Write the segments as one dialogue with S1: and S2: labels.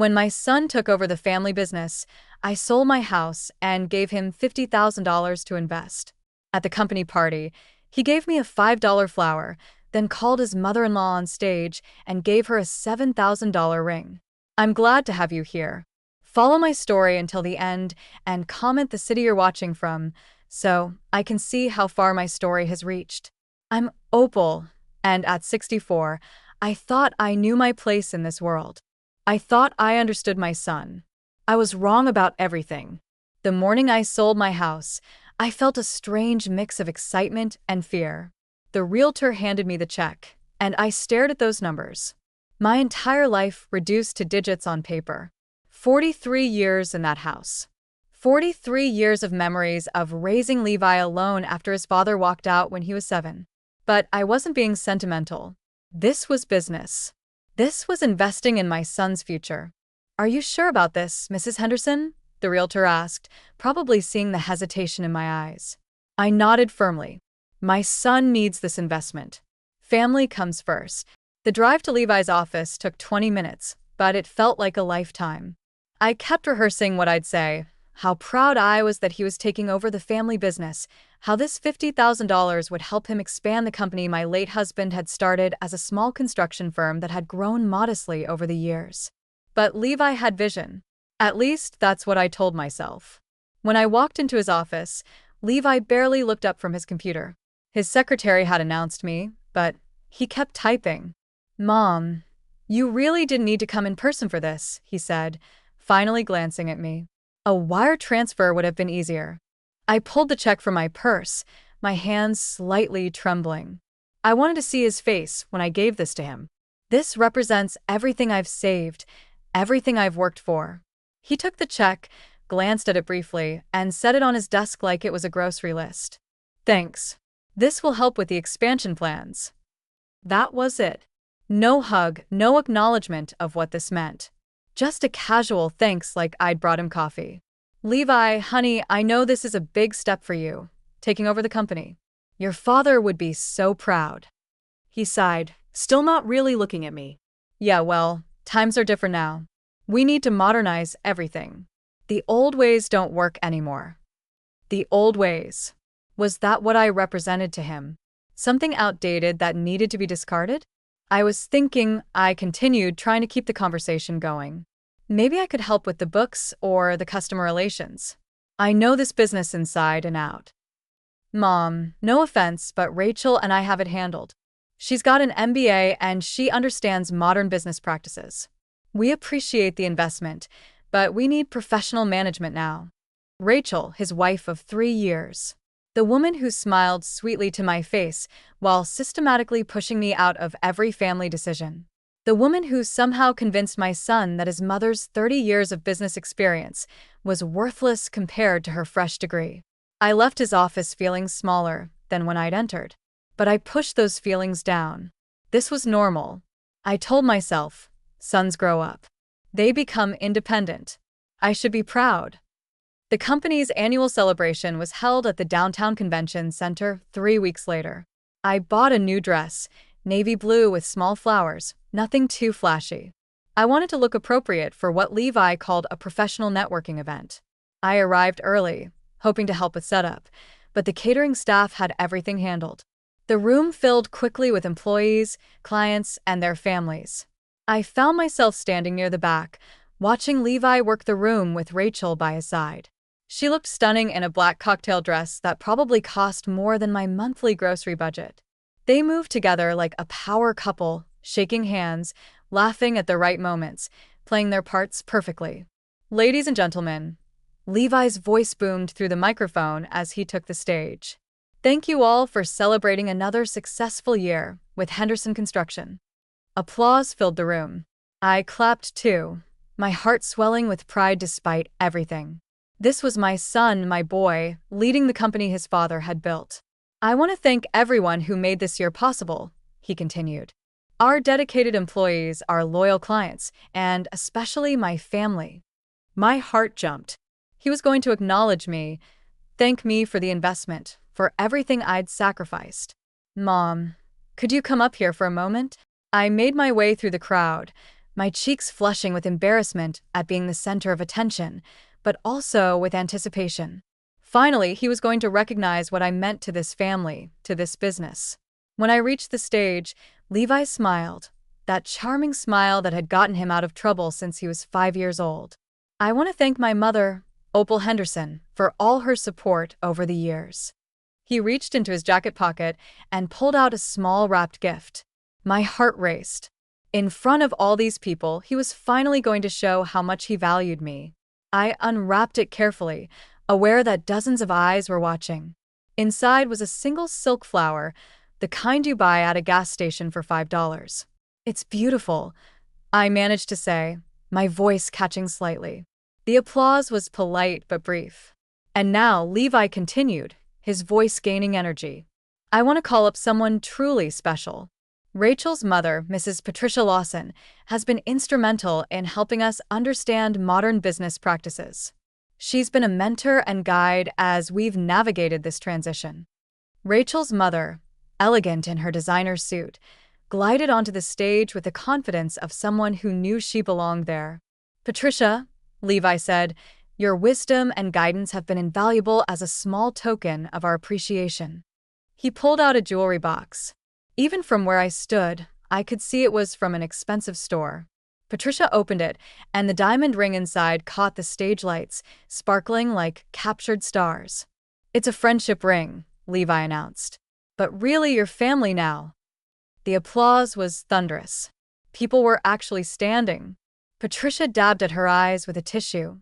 S1: When my son took over the family business, I sold my house and gave him $50,000 to invest. At the company party, he gave me a $5 flower, then called his mother-in-law on stage and gave her a $7,000 ring. I'm glad to have you here. Follow my story until the end and comment the city you're watching from so I can see how far my story has reached. I'm Opal, and at 64, I thought I knew my place in this world. I thought I understood my son. I was wrong about everything. The morning I sold my house, I felt a strange mix of excitement and fear. The realtor handed me the check, and I stared at those numbers. My entire life reduced to digits on paper. 43 years in that house. 43 years of memories of raising Levi alone after his father walked out when he was 7. But I wasn't being sentimental. This was business. This was investing in my son's future. Are you sure about this, Mrs. Henderson? The realtor asked, probably seeing the hesitation in my eyes. I nodded firmly. My son needs this investment. Family comes first. The drive to Levi's office took 20 minutes, but it felt like a lifetime. I kept rehearsing what I'd say, how proud I was that he was taking over the family business, how this $50,000 would help him expand the company my late husband had started as a small construction firm that had grown modestly over the years. But Levi had vision. At least that's what I told myself. When I walked into his office, Levi barely looked up from his computer. His secretary had announced me, but he kept typing. "Mom, you really didn't need to come in person for this," he said, finally glancing at me. A wire transfer would have been easier. I pulled the check from my purse, my hands slightly trembling. I wanted to see his face when I gave this to him. This represents everything I've saved, everything I've worked for. He took the check, glanced at it briefly, and set it on his desk like it was a grocery list. "Thanks. This will help with the expansion plans." That was it. No hug, no acknowledgement of what this meant. Just a casual thanks like I'd brought him coffee. "Levi, honey, I know this is a big step for you, taking over the company. Your father would be so proud." He sighed, still not really looking at me. "Yeah, well, times are different now. We need to modernize everything. The old ways don't work anymore." The old ways. Was that what I represented to him? Something outdated that needed to be discarded? I was thinking. I continued, trying to keep the conversation going. Maybe I could help with the books or the customer relations. I know this business inside and out. "Mom, no offense, but Rachel and I have it handled. She's got an MBA and she understands modern business practices. We appreciate the investment, but we need professional management now." Rachel, his wife of 3 years. The woman who smiled sweetly to my face while systematically pushing me out of every family decision. The woman who somehow convinced my son that his mother's 30 years of business experience was worthless compared to her fresh degree. I left his office feeling smaller than when I'd entered. But I pushed those feelings down. This was normal. I told myself, sons grow up. They become independent. I should be proud. The company's annual celebration was held at the downtown convention center 3 weeks later. I bought a new dress, navy blue with small flowers, nothing too flashy. I wanted to look appropriate for what Levi called a professional networking event. I arrived early, hoping to help with setup, but the catering staff had everything handled. The room filled quickly with employees, clients, and their families. I found myself standing near the back, watching Levi work the room with Rachel by his side. She looked stunning in a black cocktail dress that probably cost more than my monthly grocery budget. They moved together like a power couple, shaking hands, laughing at the right moments, playing their parts perfectly. "Ladies and gentlemen," Levi's voice boomed through the microphone as he took the stage. "Thank you all for celebrating another successful year with Henderson Construction." Applause filled the room. I clapped too, my heart swelling with pride despite everything. This was my son, my boy, leading the company his father had built. "I want to thank everyone who made this year possible," he continued. "Our dedicated employees, our loyal clients, and especially my family." My heart jumped. He was going to acknowledge me, thank me for the investment, for everything I'd sacrificed. "Mom, could you come up here for a moment?" I made my way through the crowd, my cheeks flushing with embarrassment at being the center of attention, but also with anticipation. Finally, he was going to recognize what I meant to this family, to this business. When I reached the stage, Levi smiled, that charming smile that had gotten him out of trouble since he was 5 years old. I want to thank my mother, Opal Henderson, for all her support over the years. He reached into his jacket pocket and pulled out a small wrapped gift. My heart raced. In front of all these people, he was finally going to show how much he valued me. I unwrapped it carefully, aware that dozens of eyes were watching. Inside was a single silk flower, the kind you buy at a gas station for $5. "It's beautiful," I managed to say, my voice catching slightly. The applause was polite but brief. "And now," Levi continued, his voice gaining energy, "I want to call up someone truly special. Rachel's mother, Mrs. Patricia Lawson, has been instrumental in helping us understand modern business practices. She's been a mentor and guide as we've navigated this transition." Rachel's mother, elegant in her designer suit, glided onto the stage with the confidence of someone who knew she belonged there. "Patricia," Levi said, "your wisdom and guidance have been invaluable as a small token of our appreciation." He pulled out a jewelry box. Even from where I stood, I could see it was from an expensive store. Patricia opened it, and the diamond ring inside caught the stage lights, sparkling like captured stars. "It's a friendship ring," Levi announced. "But really your family now." The applause was thunderous. People were actually standing. Patricia dabbed at her eyes with a tissue,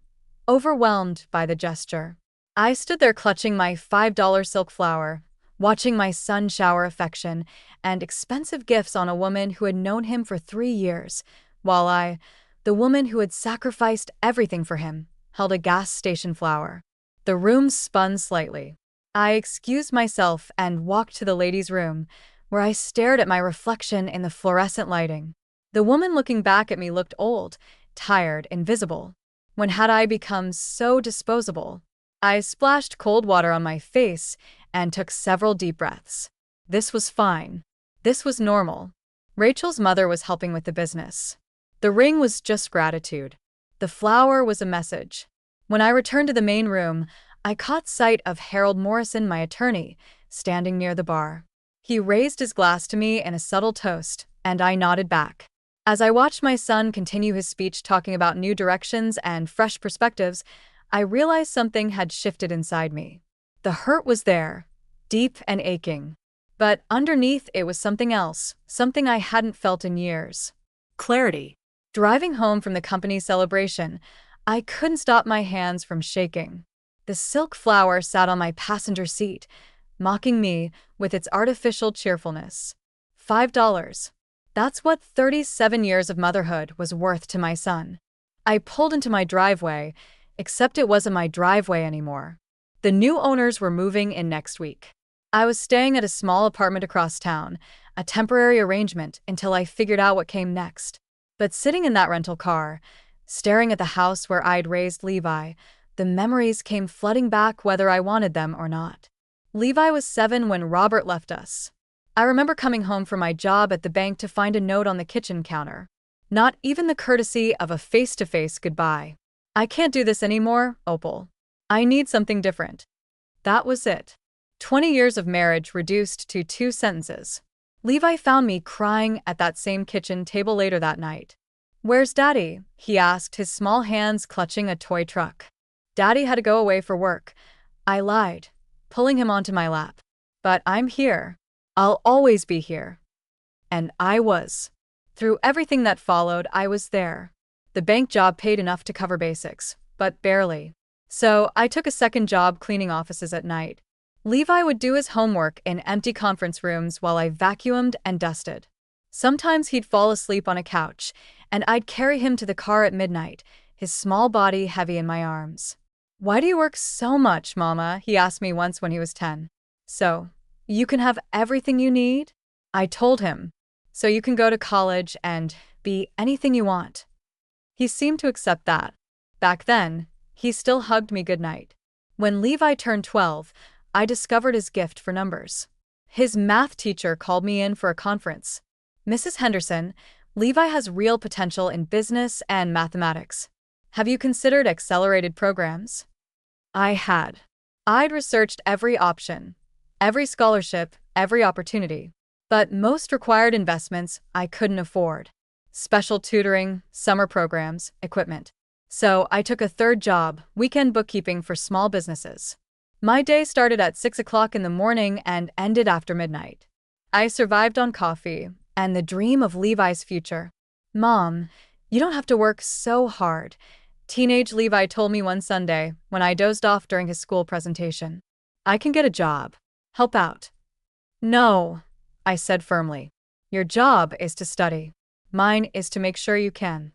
S1: overwhelmed by the gesture. I stood there clutching my $5 silk flower, watching my son shower affection and expensive gifts on a woman who had known him for 3 years, while I, the woman who had sacrificed everything for him, held a gas station flower. The room spun slightly. I excused myself and walked to the ladies' room, where I stared at my reflection in the fluorescent lighting. The woman looking back at me looked old, tired, invisible. When had I become so disposable? I splashed cold water on my face and took several deep breaths. This was fine. This was normal. Rachel's mother was helping with the business. The ring was just gratitude. The flower was a message. When I returned to the main room, I caught sight of Harold Morrison, my attorney, standing near the bar. He raised his glass to me in a subtle toast, and I nodded back. As I watched my son continue his speech talking about new directions and fresh perspectives, I realized something had shifted inside me. The hurt was there, deep and aching. But underneath it was something else, something I hadn't felt in years. Clarity. Driving home from the company celebration, I couldn't stop my hands from shaking. The silk flower sat on my passenger seat, mocking me with its artificial cheerfulness. $5. That's what 37 years of motherhood was worth to my son. I pulled into my driveway, except it wasn't my driveway anymore. The new owners were moving in next week. I was staying at a small apartment across town, a temporary arrangement until I figured out what came next. But sitting in that rental car, staring at the house where I'd raised Levi, the memories came flooding back whether I wanted them or not. Levi was 7 when Robert left us. I remember coming home from my job at the bank to find a note on the kitchen counter. Not even the courtesy of a face-to-face goodbye. "I can't do this anymore, Opal. I need something different." That was it. 20 years of marriage reduced to 2 sentences. Levi found me crying at that same kitchen table later that night. "Where's Daddy?" he asked, his small hands clutching a toy truck. "Daddy had to go away for work," I lied, pulling him onto my lap. "But I'm here. I'll always be here." And I was. Through everything that followed, I was there. The bank job paid enough to cover basics, but barely. So I took a second job cleaning offices at night. Levi would do his homework in empty conference rooms while I vacuumed and dusted. Sometimes he'd fall asleep on a couch, and I'd carry him to the car at midnight, his small body heavy in my arms. "Why do you work so much, Mama?" he asked me once when he was 10. "So you can have everything you need?" I told him. "So you can go to college and be anything you want." He seemed to accept that. Back then, he still hugged me goodnight. When Levi turned 12, I discovered his gift for numbers. His math teacher called me in for a conference. "Mrs. Henderson, Levi has real potential in business and mathematics. Have you considered accelerated programs? I had. I'd researched every option, every scholarship, every opportunity. But most required investments I couldn't afford. Special tutoring, summer programs, equipment. So I took a third job, weekend bookkeeping for small businesses. My day started at 6 o'clock in the morning and ended after midnight. I survived on coffee and the dream of Levi's future. Mom, you don't have to work so hard, teenage Levi told me one Sunday when I dozed off during his school presentation. I can get a job. Help out. No, I said firmly. Your job is to study. Mine is to make sure you can.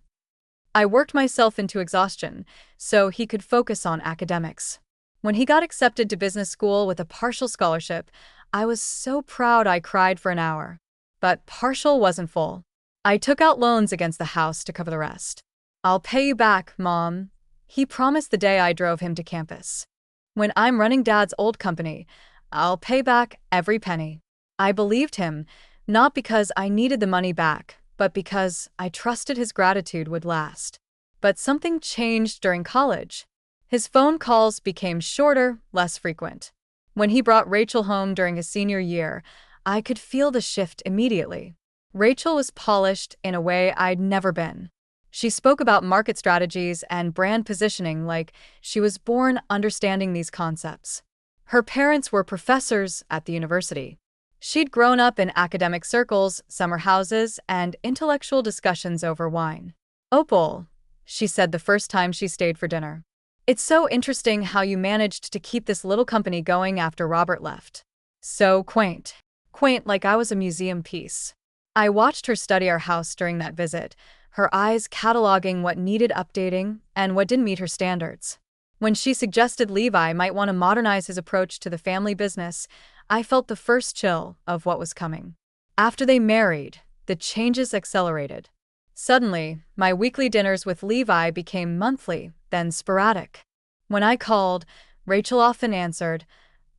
S1: I worked myself into exhaustion so he could focus on academics. When he got accepted to business school with a partial scholarship, I was so proud I cried for an hour. But partial wasn't full. I took out loans against the house to cover the rest. I'll pay you back, Mom, he promised the day I drove him to campus. When I'm running Dad's old company, I'll pay back every penny. I believed him, not because I needed the money back, but because I trusted his gratitude would last. But something changed during college. His phone calls became shorter, less frequent. When he brought Rachel home during his senior year, I could feel the shift immediately. Rachel was polished in a way I'd never been. She spoke about market strategies and brand positioning like she was born understanding these concepts. Her parents were professors at the university. She'd grown up in academic circles, summer houses, and intellectual discussions over wine. Opal, she said the first time she stayed for dinner. It's so interesting how you managed to keep this little company going after Robert left. So quaint. Quaint like I was a museum piece. I watched her study our house during that visit, her eyes cataloging what needed updating and what didn't meet her standards. When she suggested Levi might want to modernize his approach to the family business, I felt the first chill of what was coming. After they married, the changes accelerated. Suddenly, my weekly dinners with Levi became monthly, then sporadic. When I called, Rachel often answered,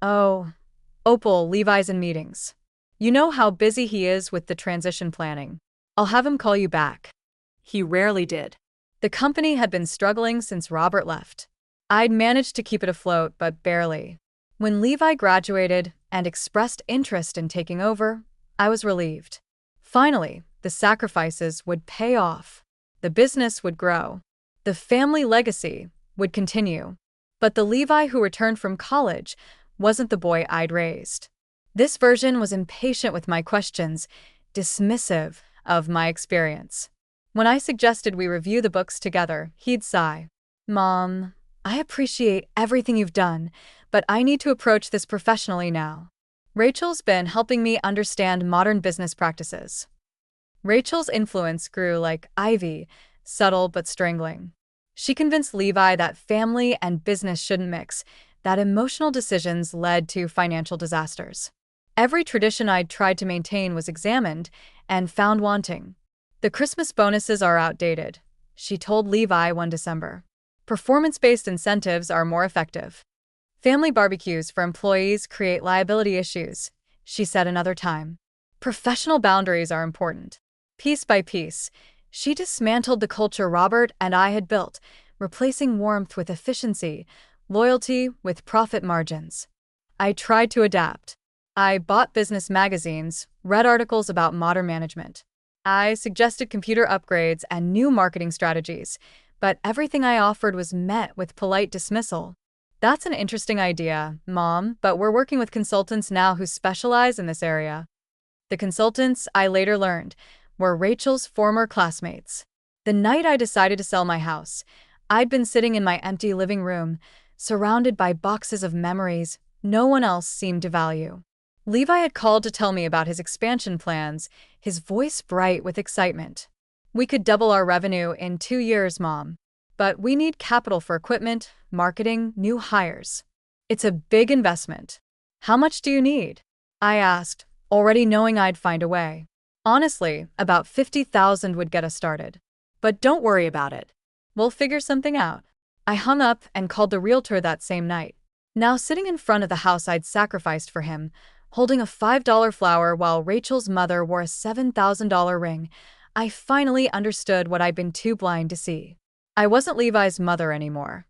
S1: "Oh, Opal, Levi's in meetings. You know how busy he is with the transition planning. I'll have him call you back." He rarely did. The company had been struggling since Robert left. I'd managed to keep it afloat, but barely. When Levi graduated and expressed interest in taking over, I was relieved. Finally, the sacrifices would pay off. The business would grow. The family legacy would continue. But the Levi who returned from college wasn't the boy I'd raised. This version was impatient with my questions, dismissive of my experience. When I suggested we review the books together, he'd sigh. "Mom, I appreciate everything you've done, but I need to approach this professionally now." Rachel's been helping me understand modern business practices. Rachel's influence grew like ivy, subtle but strangling. She convinced Levi that family and business shouldn't mix, that emotional decisions led to financial disasters. Every tradition I'd tried to maintain was examined and found wanting. "The Christmas bonuses are outdated," she told Levi one December. "Performance-based incentives are more effective. Family barbecues for employees create liability issues," she said another time. "Professional boundaries are important." Piece by piece, she dismantled the culture Robert and I had built, replacing warmth with efficiency, loyalty with profit margins. I tried to adapt. I bought business magazines, read articles about modern management. I suggested computer upgrades and new marketing strategies, but everything I offered was met with polite dismissal. "That's an interesting idea, Mom, but we're working with consultants now who specialize in this area." The consultants, I later learned, were Rachel's former classmates. The night I decided to sell my house, I'd been sitting in my empty living room, surrounded by boxes of memories no one else seemed to value. Levi had called to tell me about his expansion plans, his voice bright with excitement. "We could double our revenue in 2 years, Mom. But we need capital for equipment, marketing, new hires. It's a big investment. How much do you need?" I asked, already knowing I'd find a way. "Honestly, about 50,000 would get us started. But don't worry about it. We'll figure something out." I hung up and called the realtor that same night. Now sitting in front of the house I'd sacrificed for him, holding a $5 flower while Rachel's mother wore a $7,000 ring, I finally understood what I'd been too blind to see. I wasn't Levi's mother anymore.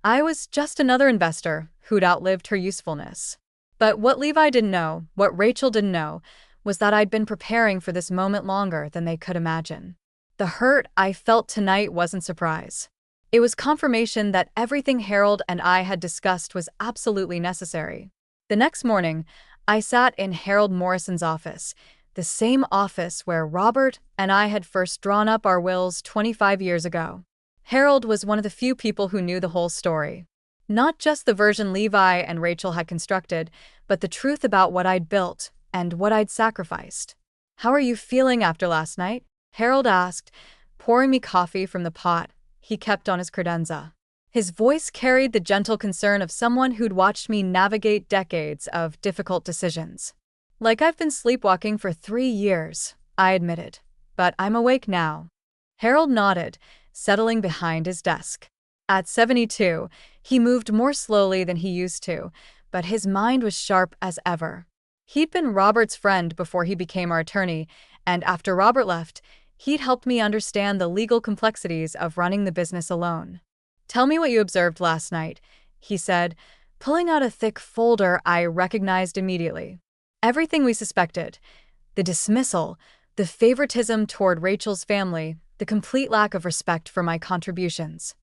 S1: I was just another investor who'd outlived her usefulness. But what Levi didn't know, what Rachel didn't know, was that I'd been preparing for this moment longer than they could imagine. The hurt I felt tonight wasn't surprise. It was confirmation that everything Harold and I had discussed was absolutely necessary. The next morning, I sat in Harold Morrison's office, the same office where Robert and I had first drawn up our wills 25 years ago. Harold was one of the few people who knew the whole story. Not just the version Levi and Rachel had constructed, but the truth about what I'd built and what I'd sacrificed. "How are you feeling after last night?" Harold asked, pouring me coffee from the pot he kept on his credenza. His voice carried the gentle concern of someone who'd watched me navigate decades of difficult decisions. "Like I've been sleepwalking for 3 years," I admitted. "But I'm awake now." Harold nodded, settling behind his desk. At 72, he moved more slowly than he used to, but his mind was sharp as ever. He'd been Robert's friend before he became our attorney, and after Robert left, he'd helped me understand the legal complexities of running the business alone. "Tell me what you observed last night," he said, pulling out a thick folder I recognized immediately. Everything we suspected: the dismissal, the favoritism toward Rachel's family, the complete lack of respect for my contributions.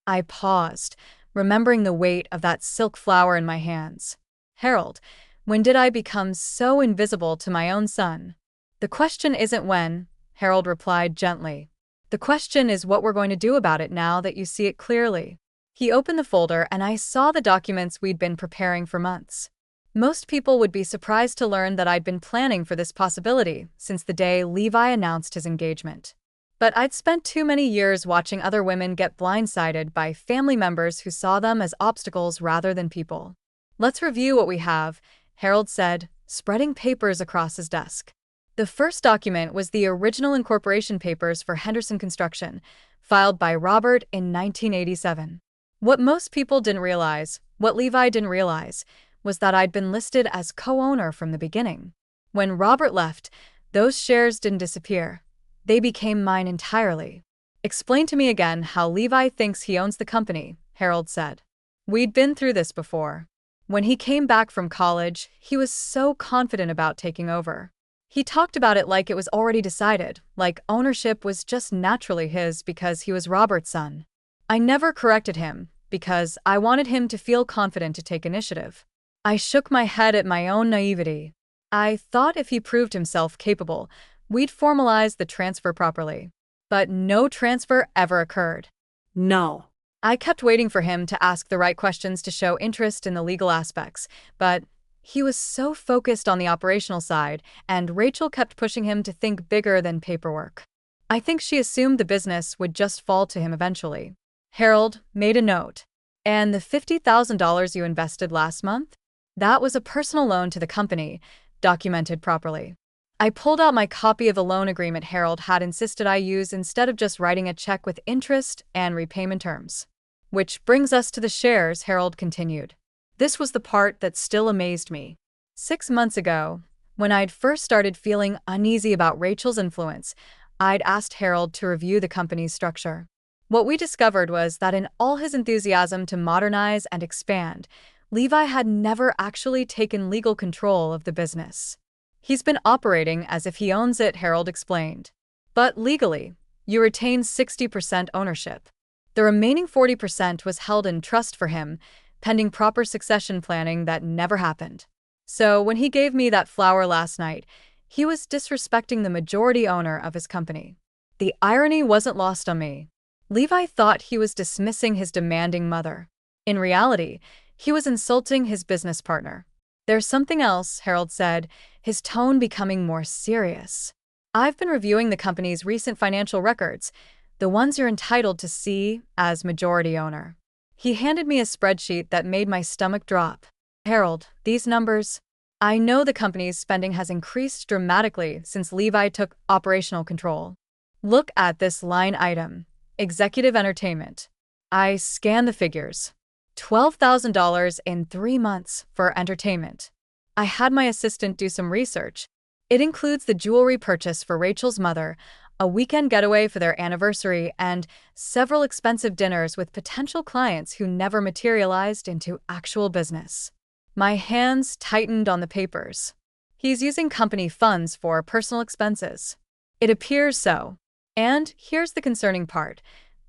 S1: I paused, remembering the weight of that silk flower in my hands. "Harold, when did I become so invisible to my own son?" "The question isn't when," Harold replied gently. "The question is what we're going to do about it now that you see it clearly." He opened the folder and I saw the documents we'd been preparing for months. Most people would be surprised to learn that I'd been planning for this possibility since the day Levi announced his engagement. But I'd spent too many years watching other women get blindsided by family members who saw them as obstacles rather than people. "Let's review what we have," Harold said, spreading papers across his desk. The first document was the original incorporation papers for Henderson Construction, filed by Robert in 1987. What most people didn't realize, what Levi didn't realize, was that I'd been listed as co-owner from the beginning. When Robert left, those shares didn't disappear. They became mine entirely. "Explain to me again how Levi thinks he owns the company," Harold said. We'd been through this before. When he came back from college, he was so confident about taking over. He talked about it like it was already decided, like ownership was just naturally his because he was Robert's son. I never corrected him, because I wanted him to feel confident to take initiative. I shook my head at my own naivety. I thought if he proved himself capable, we'd formalize the transfer properly. But no transfer ever occurred.
S2: No.
S1: I kept waiting for him to ask the right questions to show interest in the legal aspects, but he was so focused on the operational side, and Rachel kept pushing him to think bigger than paperwork. I think she assumed the business would just fall to him eventually. Harold made a note. "And the $50,000 you invested last month? That was a personal loan to the company, documented properly." I pulled out my copy of the loan agreement Harold had insisted I use instead of just writing a check with interest and repayment terms. "Which brings us to the shares," Harold continued. This was the part that still amazed me. 6 months ago, when I'd first started feeling uneasy about Rachel's influence, I'd asked Harold to review the company's structure. What we discovered was that in all his enthusiasm to modernize and expand, Levi had never actually taken legal control of the business. "He's been operating as if he owns it," Harold explained. "But legally, you retain 60% ownership. The remaining 40% was held in trust for him, pending proper succession planning that never happened. So when he gave me that flower last night, he was disrespecting the majority owner of his company." The irony wasn't lost on me. Levi thought he was dismissing his demanding mother. In reality, he was insulting his business partner. "There's something else," Harold said, his tone becoming more serious. "I've been reviewing the company's recent financial records, the ones you're entitled to see as majority owner." He handed me a spreadsheet that made my stomach drop. "Harold, these numbers—" "I know the company's spending has increased dramatically since Levi took operational control. Look at this line item, executive entertainment." I scanned the figures. $12,000 in 3 months for entertainment. I had my assistant do some research. It includes the jewelry purchase for Rachel's mother, a weekend getaway for their anniversary, and several expensive dinners with potential clients who never materialized into actual business. My hands tightened on the papers. He's using company funds for personal expenses. It appears so. And here's the concerning part.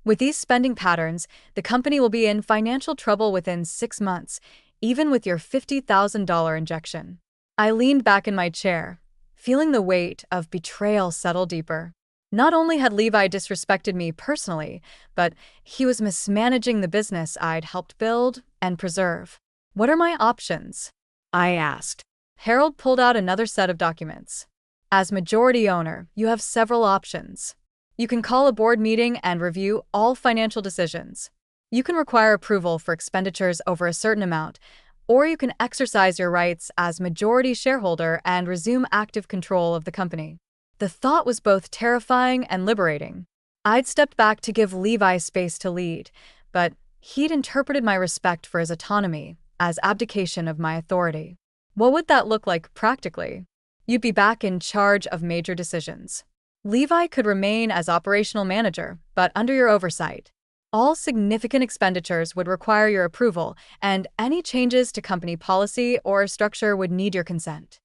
S1: With these spending patterns, the company will be in financial trouble within 6 months, even with your $50,000 injection. I leaned back in my chair, feeling the weight of betrayal settle deeper. Not only had Levi disrespected me personally, but he was mismanaging the business I'd helped build and preserve. What are my options? I asked. Harold pulled out another set of documents. As majority owner, you have several options. You can call a board meeting and review all financial decisions. You can require approval for expenditures over a certain amount, or you can exercise your rights as majority shareholder and resume active control of the company. The thought was both terrifying and liberating. I'd stepped back to give Levi space to lead, but he'd interpreted my respect for his autonomy as abdication of my authority. What would that look like practically? You'd be back in charge of major decisions. Levi could remain as operational manager, but under your oversight. All significant expenditures would require your approval, and any changes to company policy or structure would need your consent.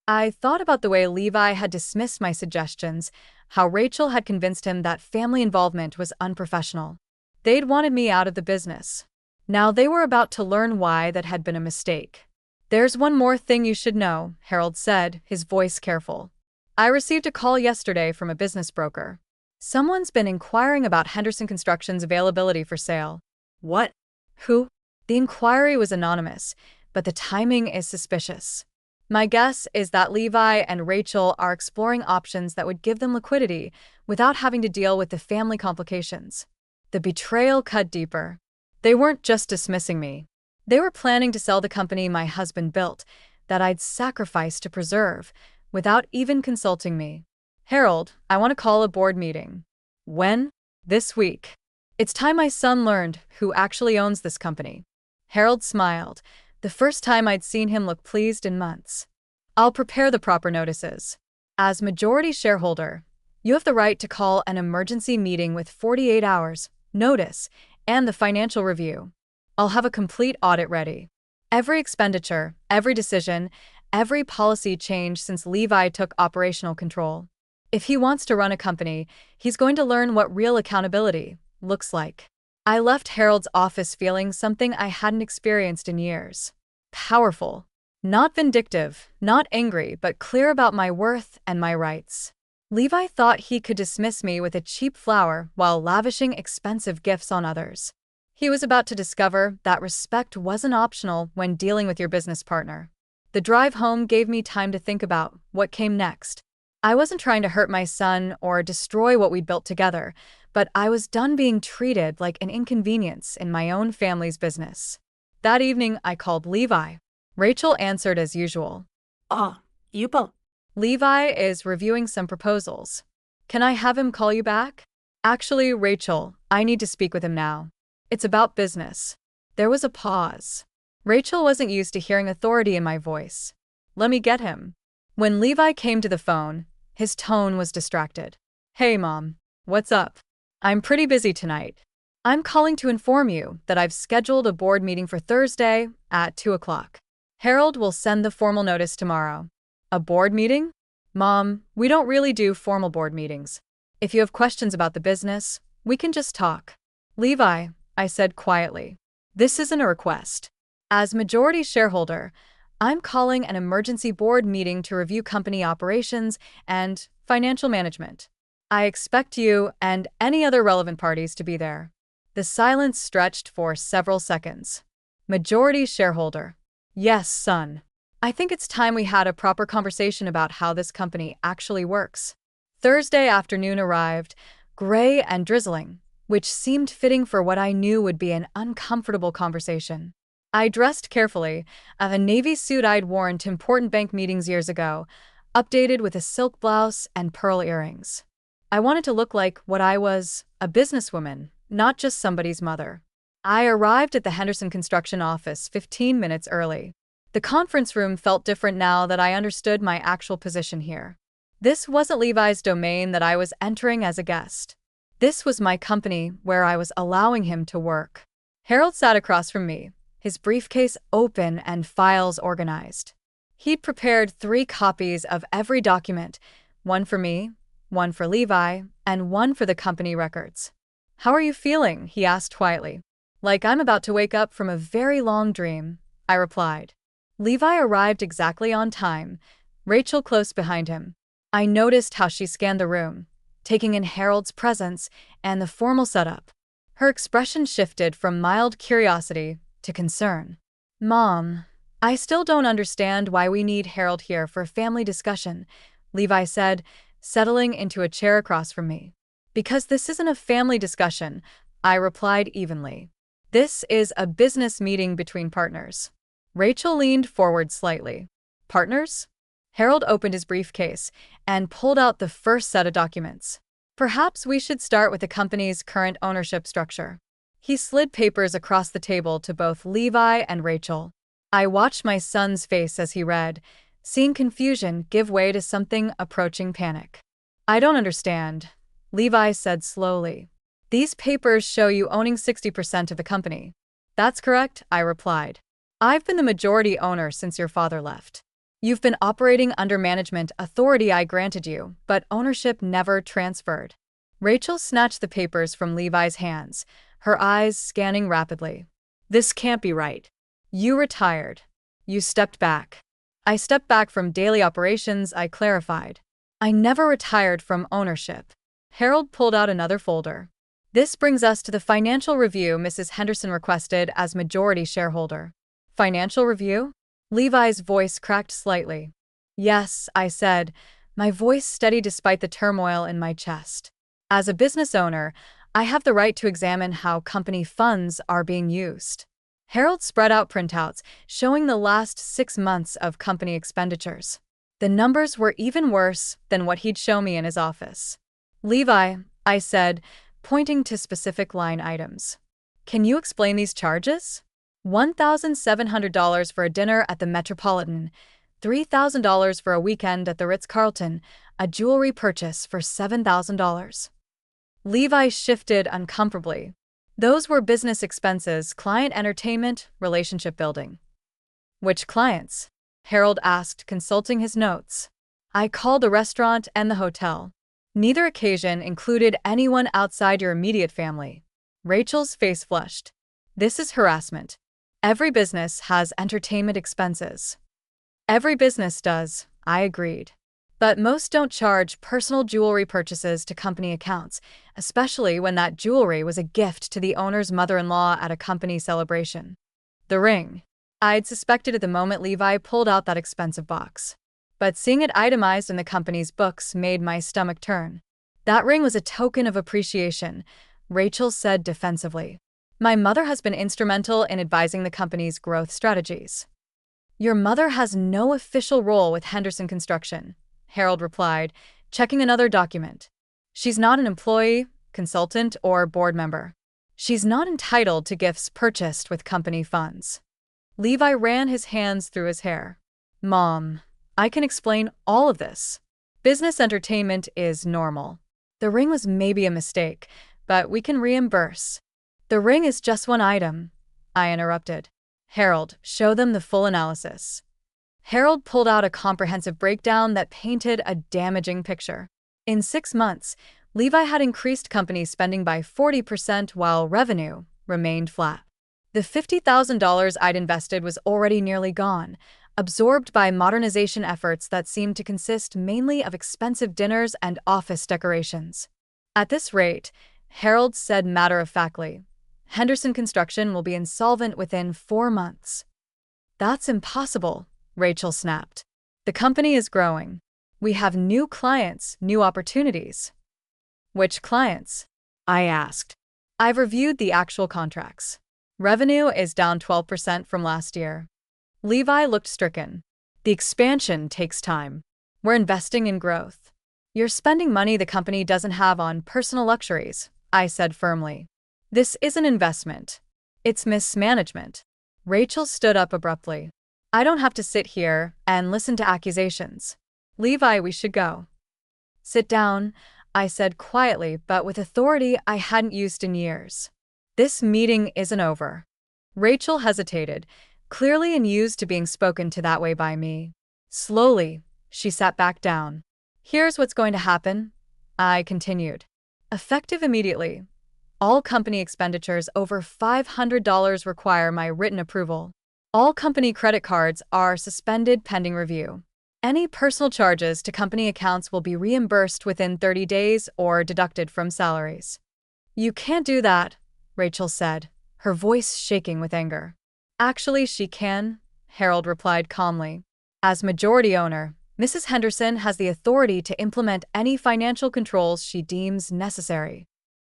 S1: I thought about the way Levi had dismissed my suggestions, how Rachel had convinced him that family involvement was unprofessional. They'd wanted me out of the business. Now they were about to learn why that had been a mistake. There's one more thing you should know, Harold said, his voice careful. I received a call yesterday from a business broker. Someone's been inquiring about Henderson Construction's availability for sale. What? Who? The inquiry was anonymous, but the timing is suspicious. My guess is that Levi and Rachel are exploring options that would give them liquidity without having to deal with the family complications. The betrayal cut deeper. They weren't just dismissing me. They were planning to sell the company my husband built, that I'd sacrificed to preserve, without even consulting me. Harold, I want to call a board meeting. When? This week. It's time my son learned who actually owns this company. Harold smiled, the first time I'd seen him look pleased in months. I'll prepare the proper notices. As majority shareholder, you have the right to call an emergency meeting with 48 hours notice and the financial review. I'll have a complete audit ready. Every expenditure, every decision, every policy change since Levi took operational control. If he wants to run a company, he's going to learn what real accountability looks like. I left Harold's office feeling something I hadn't experienced in years. Powerful. Not vindictive, not angry, but clear about my worth and my rights. Levi thought he could dismiss me with a cheap flower while lavishing expensive gifts on others. He was about to discover that respect wasn't optional when dealing with your business partner. The drive home gave me time to think about what came next. I wasn't trying to hurt my son or destroy what we'd built together, but I was done being treated like an inconvenience in my own family's business. That evening, I called Levi. Rachel answered as usual.
S2: Yupo.
S1: Levi is reviewing some proposals. Can I have him call you back? Actually, Rachel, I need to speak with him now. It's about business. There was a pause. Rachel wasn't used to hearing authority in my voice. Let me get him. When Levi came to the phone, his tone was distracted. Hey, Mom. What's up? I'm pretty busy tonight. I'm calling to inform you that I've scheduled a board meeting for Thursday at 2 o'clock. Harold will send the formal notice tomorrow. A board meeting? Mom, we don't really do formal board meetings. If you have questions about the business, we can just talk. Levi, I said quietly, this isn't a request. As majority shareholder, I'm calling an emergency board meeting to review company operations and financial management. I expect you and any other relevant parties to be there. The silence stretched for several seconds. Majority shareholder. Yes, son. I think it's time we had a proper conversation about how this company actually works. Thursday afternoon arrived, gray and drizzling, which seemed fitting for what I knew would be an uncomfortable conversation. I dressed carefully, a navy suit I'd worn to important bank meetings years ago, updated with a silk blouse and pearl earrings. I wanted to look like what I was, a businesswoman, not just somebody's mother. I arrived at the Henderson Construction office 15 minutes early. The conference room felt different now that I understood my actual position here. This wasn't Levi's domain that I was entering as a guest. This was my company where I was allowing him to work. Harold sat across from me, his briefcase open and files organized. He'd prepared 3 copies of every document, one for me, one for Levi, and one for the company records. "How are you feeling?" he asked quietly. "Like I'm about to wake up from a very long dream," I replied. Levi arrived exactly on time, Rachel close behind him. I noticed how she scanned the room, taking in Harold's presence and the formal setup. Her expression shifted from mild curiosity to concern. "Mom, I still don't understand why we need Harold here for a family discussion," Levi said, settling into a chair across from me. "Because this isn't a family discussion," I replied evenly. "This is a business meeting between partners." Rachel leaned forward slightly. "Partners?" Harold opened his briefcase and pulled out the first set of documents. "Perhaps we should start with the company's current ownership structure." He slid papers across the table to both Levi and Rachel. I watched my son's face as he read, seeing confusion give way to something approaching panic. "I don't understand," Levi said slowly. "These papers show you owning 60% of the company." "That's correct," I replied. "I've been the majority owner since your father left. You've been operating under management authority I granted you, but ownership never transferred." Rachel snatched the papers from Levi's hands, her eyes scanning rapidly. "This can't be right. You retired. You stepped back." "I stepped back from daily operations," I clarified. "I never retired from ownership." Harold pulled out another folder. "This brings us to the financial review Mrs. Henderson requested as majority shareholder." "Financial review?" Levi's voice cracked slightly. "Yes," I said, my voice steady despite the turmoil in my chest. "As a business owner, I have the right to examine how company funds are being used." Harold spread out printouts showing the last 6 months of company expenditures. The numbers were even worse than what he'd show me in his office. "Levi," I said, pointing to specific line items. "Can you explain these charges?" $1,700 for a dinner at the Metropolitan, $3,000 for a weekend at the Ritz-Carlton, a jewelry purchase for $7,000. Levi shifted uncomfortably. "Those were business expenses, client entertainment, relationship building." "Which clients?" Harold asked, consulting his notes. "I called the restaurant and the hotel. Neither occasion included anyone outside your immediate family." Rachel's face flushed. "This is harassment. Every business has entertainment expenses." "Every business does," I agreed. "But most don't charge personal jewelry purchases to company accounts, especially when that jewelry was a gift to the owner's mother-in-law at a company celebration." "The ring." I'd suspected at the moment Levi pulled out that expensive box. But seeing it itemized in the company's books made my stomach turn. "That ring was a token of appreciation," Rachel said defensively. "My mother has been instrumental in advising the company's growth strategies." "Your mother has no official role with Henderson Construction," Harold replied, checking another document. "She's not an employee, consultant, or board member. She's not entitled to gifts purchased with company funds." Levi ran his hands through his hair. "Mom, I can explain all of this. Business entertainment is normal. The ring was maybe a mistake, but we can reimburse." "The ring is just one item," I interrupted. "Harold, show them the full analysis." Harold pulled out a comprehensive breakdown that painted a damaging picture. In 6 months, Levi had increased company spending by 40% while revenue remained flat. The $50,000 I'd invested was already nearly gone, absorbed by modernization efforts that seemed to consist mainly of expensive dinners and office decorations. "At this rate," Harold said matter-of-factly, "Henderson Construction will be insolvent within 4 months." "That's impossible," Rachel snapped. "The company is growing. We have new clients, new opportunities." "Which clients?" I asked. "I've reviewed the actual contracts. Revenue is down 12% from last year." Levi looked stricken. "The expansion takes time. We're investing in growth. You're spending money the company doesn't have on personal luxuries," I said firmly. "This isn't investment. It's mismanagement." Rachel stood up abruptly. "I don't have to sit here and listen to accusations. Levi, we should go." Sit down, I said quietly, but with authority I hadn't used in years. This meeting isn't over. Rachel hesitated, clearly unused to being spoken to that way by me. Slowly, she sat back down. Here's what's going to happen, I continued. Effective immediately. All company expenditures over $500 require my written approval. All company credit cards are suspended pending review. Any personal charges to company accounts will be reimbursed within 30 days or deducted from salaries. You can't do that, Rachel said, her voice shaking with anger. Actually, she can, Harold replied calmly. As majority owner, Mrs. Henderson has the authority to implement any financial controls she deems necessary.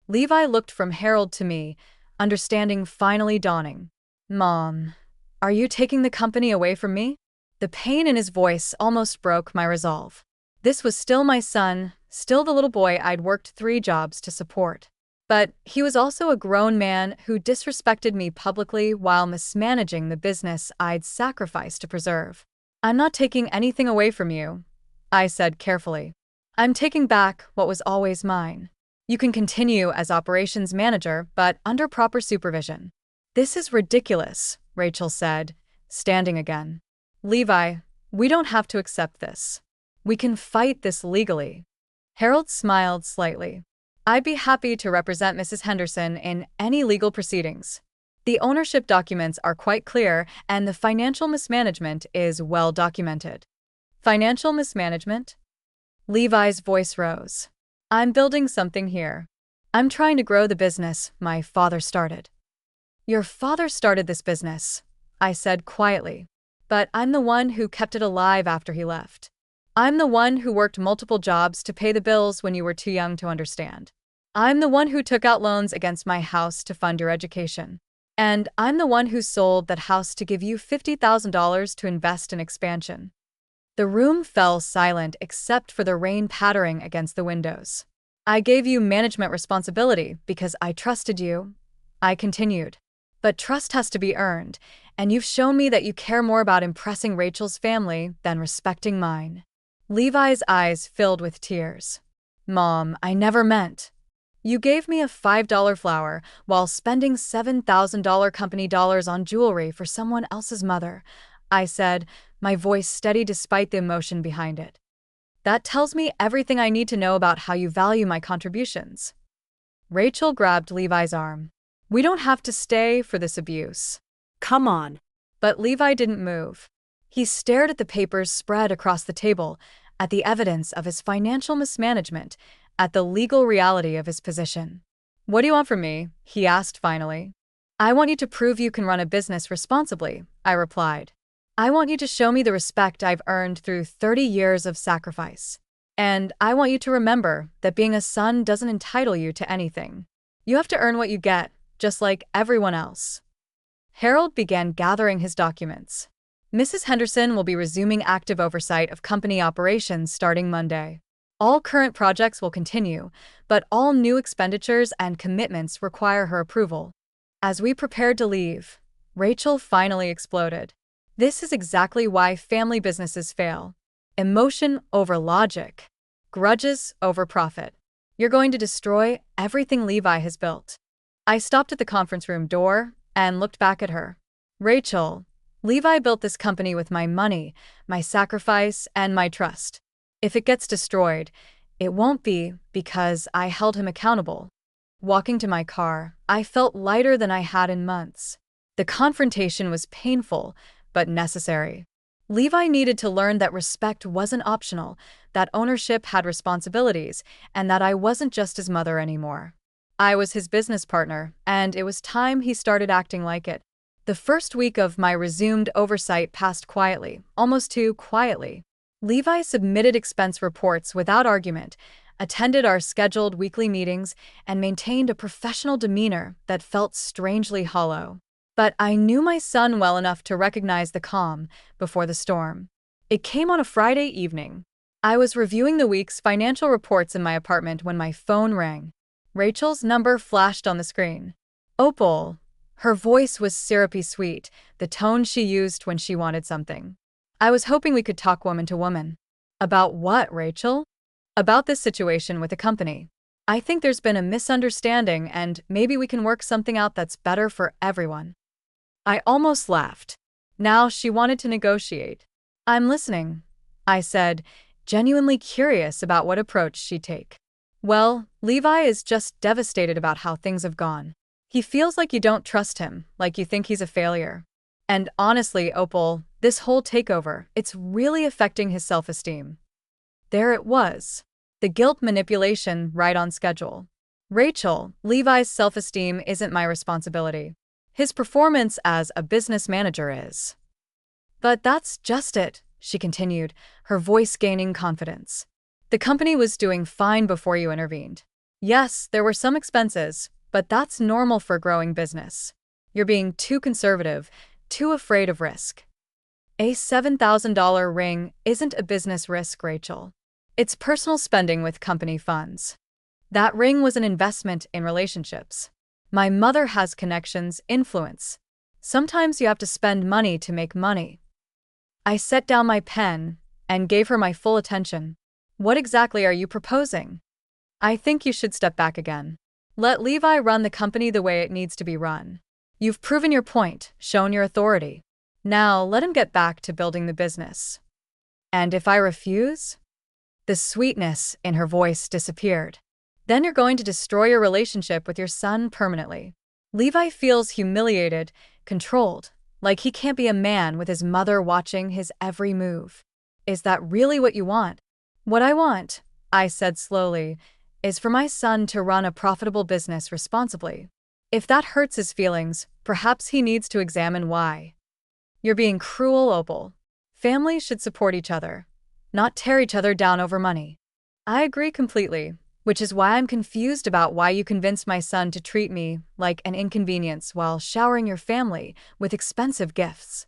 S1: Levi looked from Harold to me, understanding finally dawning. Mom, are you taking the company away from me? The pain in his voice almost broke my resolve. This was still my son, still the little boy I'd worked 3 jobs to support. But he was also a grown man who disrespected me publicly while mismanaging the business I'd sacrificed to preserve. I'm not taking anything away from you, I said carefully. I'm taking back what was always mine. You can continue as operations manager, but under proper supervision. This is ridiculous, Rachel said, standing again. Levi, we don't have to accept this. We can fight this legally. Harold smiled slightly. I'd be happy to represent Mrs. Henderson in any legal proceedings. The ownership documents are quite clear, and the financial mismanagement is well documented. Financial mismanagement? Levi's voice rose. I'm building something here. I'm trying to grow the business my father started. Your father started this business, I said quietly. But I'm the one who kept it alive after he left. I'm the one who worked multiple jobs to pay the bills when you were too young to understand. I'm the one who took out loans against my house to fund your education. And I'm the one who sold that house to give you $50,000 to invest in expansion. The room fell silent except for the rain pattering against the windows. I gave you management responsibility because I trusted you, I continued. But trust has to be earned, and you've shown me that you care more about impressing Rachel's family than respecting mine. Levi's eyes filled with tears. Mom, I never meant. You gave me a $5 flower while spending $7,000 company dollars on jewelry for someone else's mother, I said, my voice steady despite the emotion behind it. That tells me everything I need to know about how you value my contributions. Rachel grabbed Levi's arm. We don't have to stay for this abuse.
S2: Come on.
S1: But Levi didn't move. He stared at the papers spread across the table, at the evidence of his financial mismanagement, at the legal reality of his position. What do you want from me? He asked finally. I want you to prove you can run a business responsibly, I replied. I want you to show me the respect I've earned through 30 years of sacrifice. And I want you to remember that being a son doesn't entitle you to anything. You have to earn what you get, just like everyone else. Harold began gathering his documents. Mrs. Henderson will be resuming active oversight of company operations starting Monday. All current projects will continue, but all new expenditures and commitments require her approval. As we prepared to leave, Rachel finally exploded. This is exactly why family businesses fail. Emotion over logic. Grudges over profit. You're going to destroy everything Levi has built. I stopped at the conference room door and looked back at her. Rachel, Levi built this company with my money, my sacrifice, and my trust. If it gets destroyed, it won't be because I held him accountable. Walking to my car, I felt lighter than I had in months. The confrontation was painful, but necessary. Levi needed to learn that respect wasn't optional, that ownership had responsibilities, and that I wasn't just his mother anymore. I was his business partner, and it was time he started acting like it. The first week of my resumed oversight passed quietly, almost too quietly. Levi submitted expense reports without argument, attended our scheduled weekly meetings, and maintained a professional demeanor that felt strangely hollow. But I knew my son well enough to recognize the calm before the storm. It came on a Friday evening. I was reviewing the week's financial reports in my apartment when my phone rang. Rachel's number flashed on the screen. Opal. Her voice was syrupy sweet, the tone she used when she wanted something. I was hoping we could talk woman to woman. About what, Rachel? About this situation with the company. I think there's been a misunderstanding and maybe we can work something out that's better for everyone. I almost laughed. Now she wanted to negotiate. I'm listening, I said, genuinely curious about what approach she'd take. Well, Levi is just devastated about how things have gone. He feels like you don't trust him, like you think he's a failure. And honestly, Opal, this whole takeover, it's really affecting his self-esteem. There it was. The guilt manipulation right on schedule. Rachel, Levi's self-esteem isn't my responsibility. His performance as a business manager is. But that's just it, she continued, her voice gaining confidence. The company was doing fine before you intervened. Yes, there were some expenses, but that's normal for a growing business. You're being too conservative, too afraid of risk. A $7,000 ring isn't a business risk, Rachel. It's personal spending with company funds. That ring was an investment in relationships. My mother has connections, influence. Sometimes you have to spend money to make money. I set down my pen and gave her my full attention. What exactly are you proposing? I think you should step back again. Let Levi run the company the way it needs to be run. You've proven your point, shown your authority. Now let him get back to building the business. And if I refuse? The sweetness in her voice disappeared. Then you're going to destroy your relationship with your son permanently. Levi feels humiliated, controlled, like he can't be a man with his mother watching his every move. Is that really what you want? What I want, I said slowly, is for my son to run a profitable business responsibly. If that hurts his feelings, perhaps he needs to examine why. You're being cruel, Opal. Families should support each other, not tear each other down over money. I agree completely, which is why I'm confused about why you convinced my son to treat me like an inconvenience while showering your family with expensive gifts.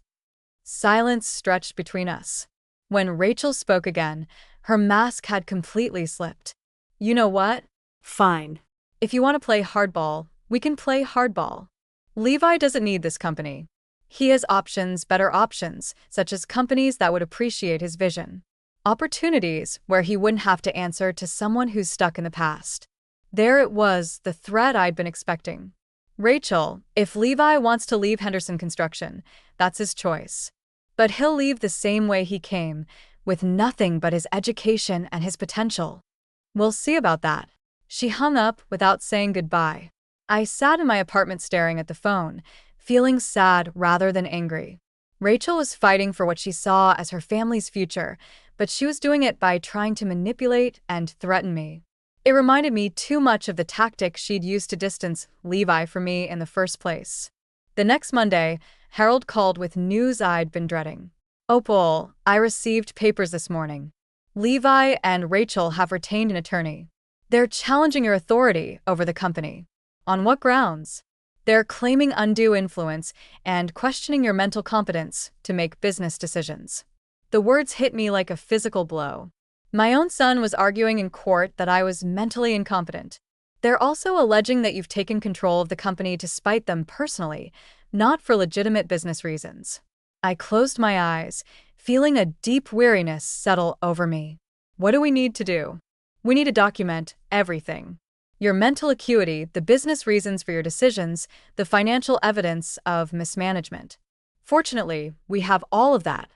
S1: Silence stretched between us. When Rachel spoke again, her mask had completely slipped. You know what?
S2: Fine.
S1: If you want to play hardball, we can play hardball. Levi doesn't need this company. He has options, better options, such as companies that would appreciate his vision. Opportunities where he wouldn't have to answer to someone who's stuck in the past. There it was, the threat I'd been expecting. Rachel, if Levi wants to leave Henderson Construction, that's his choice. But he'll leave the same way he came, with nothing but his education and his potential. We'll see about that. She hung up without saying goodbye. I sat in my apartment staring at the phone, feeling sad rather than angry. Rachel was fighting for what she saw as her family's future, but she was doing it by trying to manipulate and threaten me. It reminded me too much of the tactic she'd used to distance Levi from me in the first place. The next Monday, Harold called with news I'd been dreading. Opal, I received papers this morning. Levi and Rachel have retained an attorney. They're challenging your authority over the company. On what grounds? They're claiming undue influence and questioning your mental competence to make business decisions. The words hit me like a physical blow. My own son was arguing in court that I was mentally incompetent. They're also alleging that you've taken control of the company to spite them personally, not for legitimate business reasons. I closed my eyes, feeling a deep weariness settle over me. What do we need to do? We need to document everything. Your mental acuity, the business reasons for your decisions, the financial evidence of mismanagement. Fortunately, we have all of that.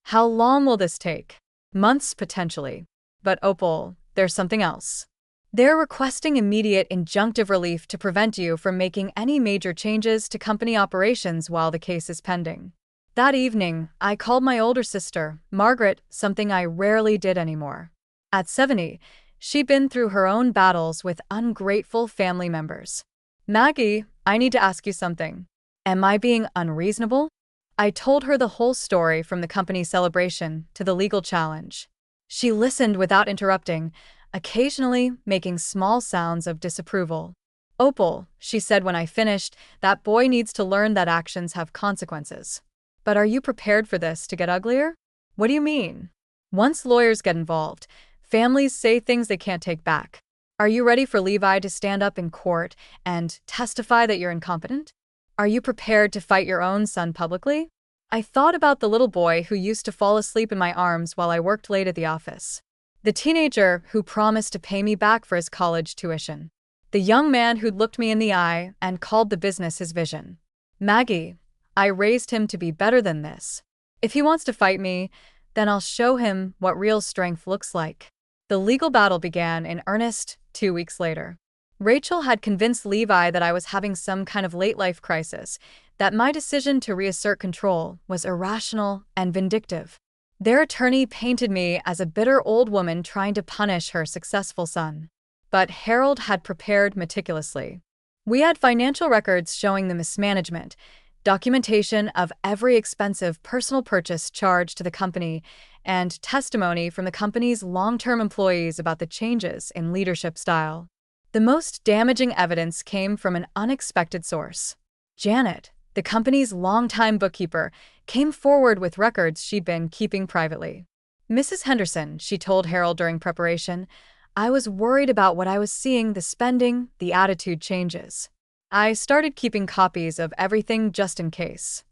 S1: How long will this take? Months, potentially. But Opal, there's something else. They're requesting immediate injunctive relief to prevent you from making any major changes to company operations while the case is pending. That evening, I called my older sister, Margaret, something I rarely did anymore. At 70, she'd been through her own battles with ungrateful family members. Maggie, I need to ask you something. Am I being unreasonable? I told her the whole story from the company celebration to the legal challenge. She listened without interrupting, occasionally making small sounds of disapproval. Opal, she said when I finished, that boy needs to learn that actions have consequences. But are you prepared for this to get uglier? What do you mean? Once lawyers get involved, families say things they can't take back. Are you ready for Levi to stand up in court and testify that you're incompetent? Are you prepared to fight your own son publicly? I thought about the little boy who used to fall asleep in my arms while I worked late at the office. The teenager who promised to pay me back for his college tuition. The young man who'd looked me in the eye and called the business his vision. Maggie, I raised him to be better than this. If he wants to fight me, then I'll show him what real strength looks like. The legal battle began in earnest 2 weeks later. Rachel had convinced Levi that I was having some kind of late-life crisis, that my decision to reassert control was irrational and vindictive. Their attorney painted me as a bitter old woman trying to punish her successful son. But Harold had prepared meticulously. We had financial records showing the mismanagement, documentation of every expensive personal purchase charged to the company, and testimony from the company's long-term employees about the changes in leadership style. The most damaging evidence came from an unexpected source. Janet, the company's longtime bookkeeper, came forward with records she'd been keeping privately. Mrs. Henderson, she told Harold during preparation, I was worried about what I was seeing, the spending, the attitude changes. I started keeping copies of everything just in case.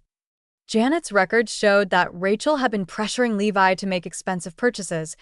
S1: Janet's records showed that Rachel had been pressuring Levi to make expensive purchases,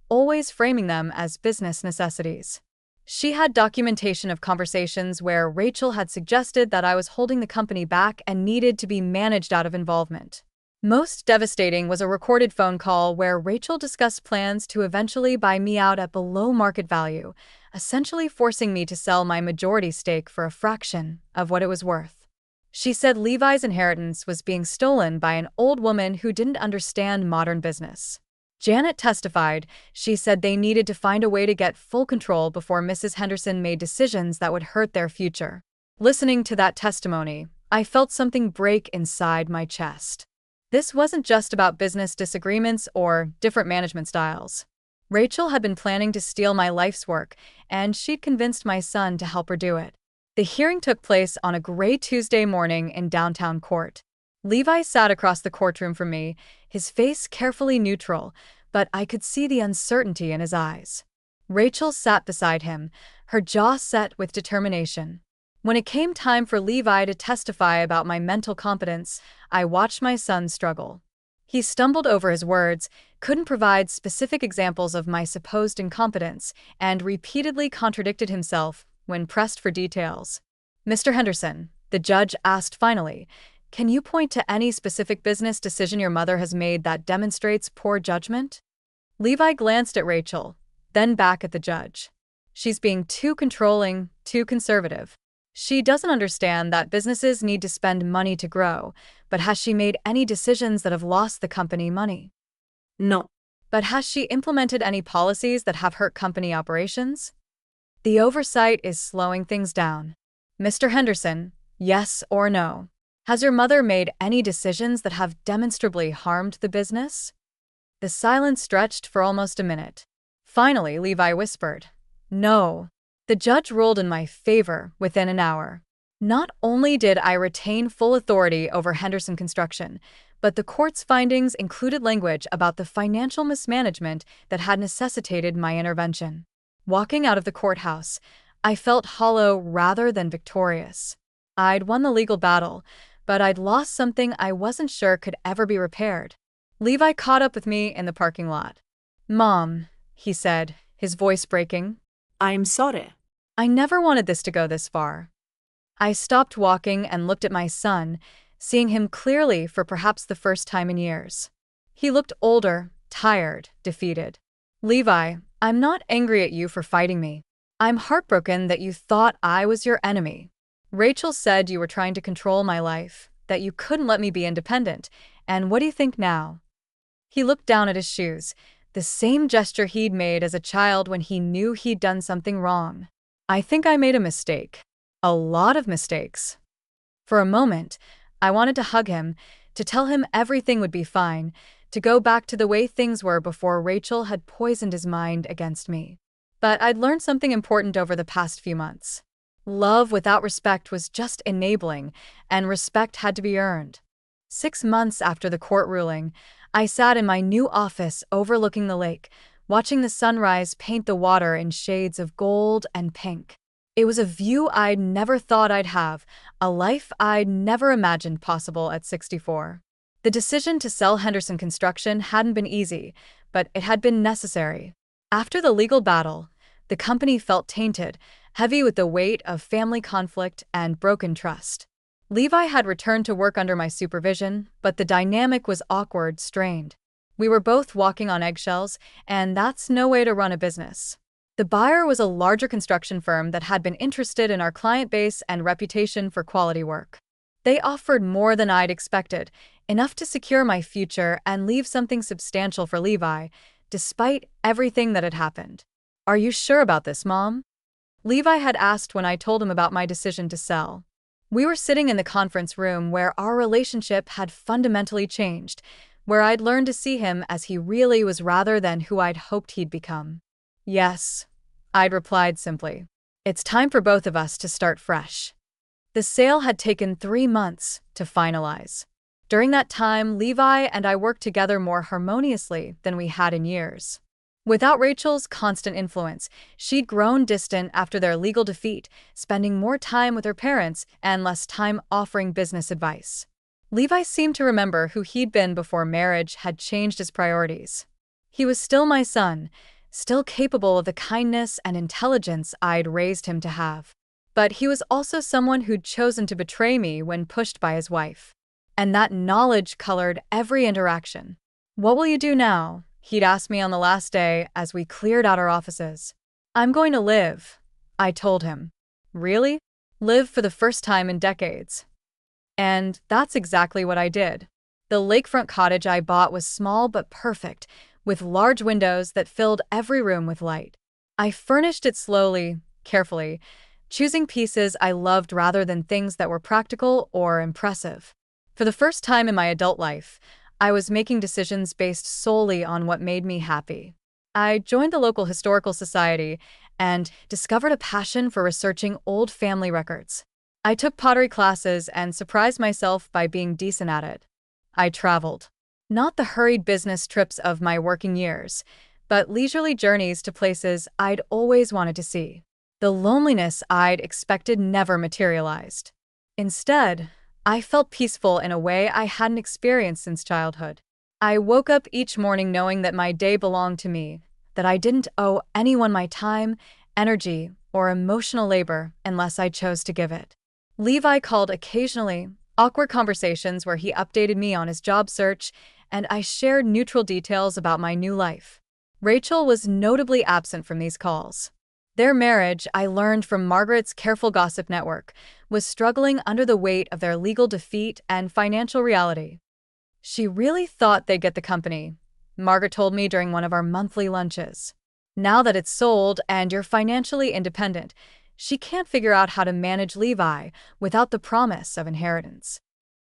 S1: always framing them as business necessities. She had documentation of conversations where Rachel had suggested that I was holding the company back and needed to be managed out of involvement. Most devastating was a recorded phone call where Rachel discussed plans to eventually buy me out at below market value, essentially forcing me to sell my majority stake for a fraction of what it was worth. She said Levi's inheritance was being stolen by an old woman who didn't understand modern business. Janet testified. She said they needed to find a way to get full control before Mrs. Henderson made decisions that would hurt their future. Listening to that testimony, I felt something break inside my chest. This wasn't just about business disagreements or different management styles. Rachel had been planning to steal my life's work, and she'd convinced my son to help her do it. The hearing took place on a gray Tuesday morning in downtown court. Levi sat across the courtroom from me, his face carefully neutral, but I could see the uncertainty in his eyes. Rachel sat beside him, her jaw set with determination. When it came time for Levi to testify about my mental competence, I watched my son struggle. He stumbled over his words, couldn't provide specific examples of my supposed incompetence, and repeatedly contradicted himself when pressed for details. Mr. Henderson, the judge asked finally, can you point to any specific business decision your mother has made that demonstrates poor judgment? Levi glanced at Rachel, then back at the judge. She's being too controlling, too conservative. She doesn't understand that businesses need to spend money to grow, but has she made any decisions that have lost the company money?
S2: No.
S1: But has she implemented any policies that have hurt company operations? The oversight is slowing things down. Mr. Henderson, yes or no? Has your mother made any decisions that have demonstrably harmed the business? The silence stretched for almost a minute. Finally, Levi whispered, no. The judge ruled in my favor within an hour. Not only did I retain full authority over Henderson Construction, but the court's findings included language about the financial mismanagement that had necessitated my intervention. Walking out of the courthouse, I felt hollow rather than victorious. I'd won the legal battle, but I'd lost something I wasn't sure could ever be repaired. Levi caught up with me in the parking lot. Mom, he said, his voice breaking.
S2: I'm sorry.
S1: I never wanted this to go this far. I stopped walking and looked at my son, seeing him clearly for perhaps the first time in years. He looked older, tired, defeated. Levi, I'm not angry at you for fighting me. I'm heartbroken that you thought I was your enemy. Rachel said you were trying to control my life, that you couldn't let me be independent, and what do you think now? He looked down at his shoes, the same gesture he'd made as a child when he knew he'd done something wrong. I think I made a mistake. A lot of mistakes. For a moment, I wanted to hug him, to tell him everything would be fine, to go back to the way things were before Rachel had poisoned his mind against me. But I'd learned something important over the past few months. Love without respect was just enabling, and respect had to be earned. 6 months after the court ruling, I sat in my new office overlooking the lake, watching the sunrise paint the water in shades of gold and pink. It was a view I'd never thought I'd have, a life I'd never imagined possible at 64. The decision to sell Henderson Construction hadn't been easy, but it had been necessary. After the legal battle, the company felt tainted, heavy with the weight of family conflict and broken trust. Levi had returned to work under my supervision, but the dynamic was awkward, strained. We were both walking on eggshells, and that's no way to run a business. The buyer was a larger construction firm that had been interested in our client base and reputation for quality work. They offered more than I'd expected, enough to secure my future and leave something substantial for Levi, despite everything that had happened. "Are you sure about this, Mom?" Levi had asked when I told him about my decision to sell. We were sitting in the conference room where our relationship had fundamentally changed, where I'd learned to see him as he really was rather than who I'd hoped he'd become. "Yes," I'd replied simply. "It's time for both of us to start fresh." The sale had taken 3 months to finalize. During that time, Levi and I worked together more harmoniously than we had in years. Without Rachel's constant influence, she'd grown distant after their legal defeat, spending more time with her parents and less time offering business advice. Levi seemed to remember who he'd been before marriage had changed his priorities. He was still my son, still capable of the kindness and intelligence I'd raised him to have. But he was also someone who'd chosen to betray me when pushed by his wife. And that knowledge colored every interaction. "What will you do now?" he'd asked me on the last day as we cleared out our offices. "I'm going to live," I told him. "Really?" "Live for the first time in decades." And that's exactly what I did. The lakefront cottage I bought was small but perfect, with large windows that filled every room with light. I furnished it slowly, carefully, choosing pieces I loved rather than things that were practical or impressive. For the first time in my adult life, I was making decisions based solely on what made me happy. I joined the local historical society and discovered a passion for researching old family records. I took pottery classes and surprised myself by being decent at it. I traveled. Not the hurried business trips of my working years, but leisurely journeys to places I'd always wanted to see. The loneliness I'd expected never materialized. Instead, I felt peaceful in a way I hadn't experienced since childhood. I woke up each morning knowing that my day belonged to me, that I didn't owe anyone my time, energy, or emotional labor unless I chose to give it. Levi called occasionally, awkward conversations where he updated me on his job search, and I shared neutral details about my new life. Rachel was notably absent from these calls. Their marriage, I learned from Margaret's careful gossip network, was struggling under the weight of their legal defeat and financial reality. "She really thought they'd get the company," Margaret told me during one of our monthly lunches. "Now that it's sold and you're financially independent, she can't figure out how to manage Levi without the promise of inheritance."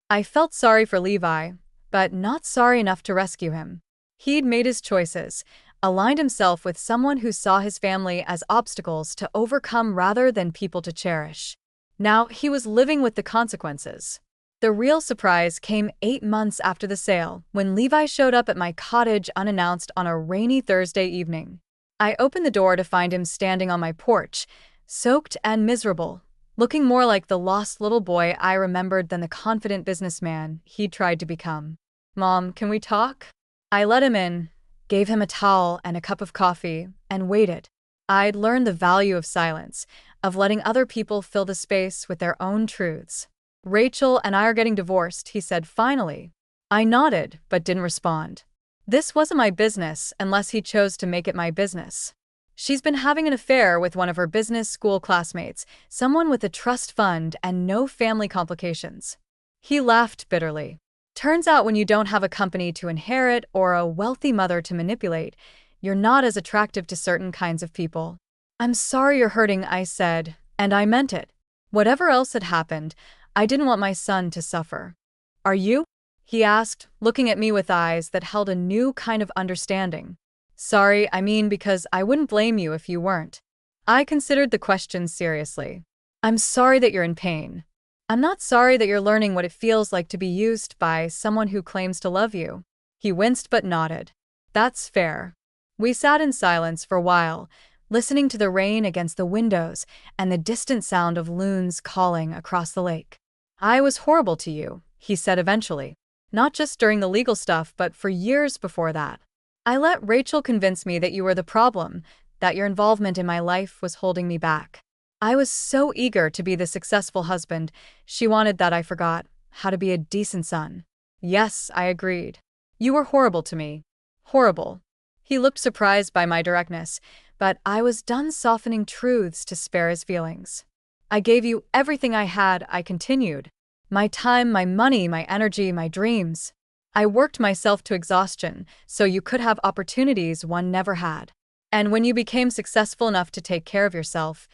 S1: I felt sorry for Levi, but not sorry enough to rescue him. He'd made his choices, aligned himself with someone who saw his family as obstacles to overcome rather than people to cherish. Now he was living with the consequences. The real surprise came 8 months after the sale, when Levi showed up at my cottage unannounced on a rainy Thursday evening. I opened the door to find him standing on my porch, soaked and miserable, looking more like the lost little boy I remembered than the confident businessman he'd tried to become. "Mom, can we talk?" I let him in, gave him a towel and a cup of coffee, and waited. I'd learned the value of silence, of letting other people fill the space with their own truths. "Rachel and I are getting divorced," he said finally. I nodded, but didn't respond. This wasn't my business unless he chose to make it my business. "She's been having an affair with one of her business school classmates, someone with a trust fund and no family complications." He laughed bitterly. "Turns out when you don't have a company to inherit or a wealthy mother to manipulate, you're not as attractive to certain kinds of people." "I'm sorry you're hurting," I said, and I meant it. Whatever else had happened, I didn't want my son to suffer. "Are you?" he asked, looking at me with eyes that held a new kind of understanding. "Sorry, I mean because I wouldn't blame you if you weren't." I considered the question seriously. "I'm sorry that you're in pain. I'm not sorry that you're learning what it feels like to be used by someone who claims to love you." He winced but nodded. "That's fair." We sat in silence for a while, listening to the rain against the windows and the distant sound of loons calling across the lake. "I was horrible to you," he said eventually. "Not just during the legal stuff but for years before that." I let Rachel convince me that you were the problem, that your involvement in my life was holding me back. I was so eager to be the successful husband she wanted that I forgot how to be a decent son. Yes, I agreed. You were horrible to me. Horrible. He looked surprised by my directness, but I was done softening truths to spare his feelings. I gave you everything I had, I continued. My time, my money, my energy, my dreams. I worked myself to exhaustion so you could have opportunities one never had. And when you became successful enough to take care of yourself,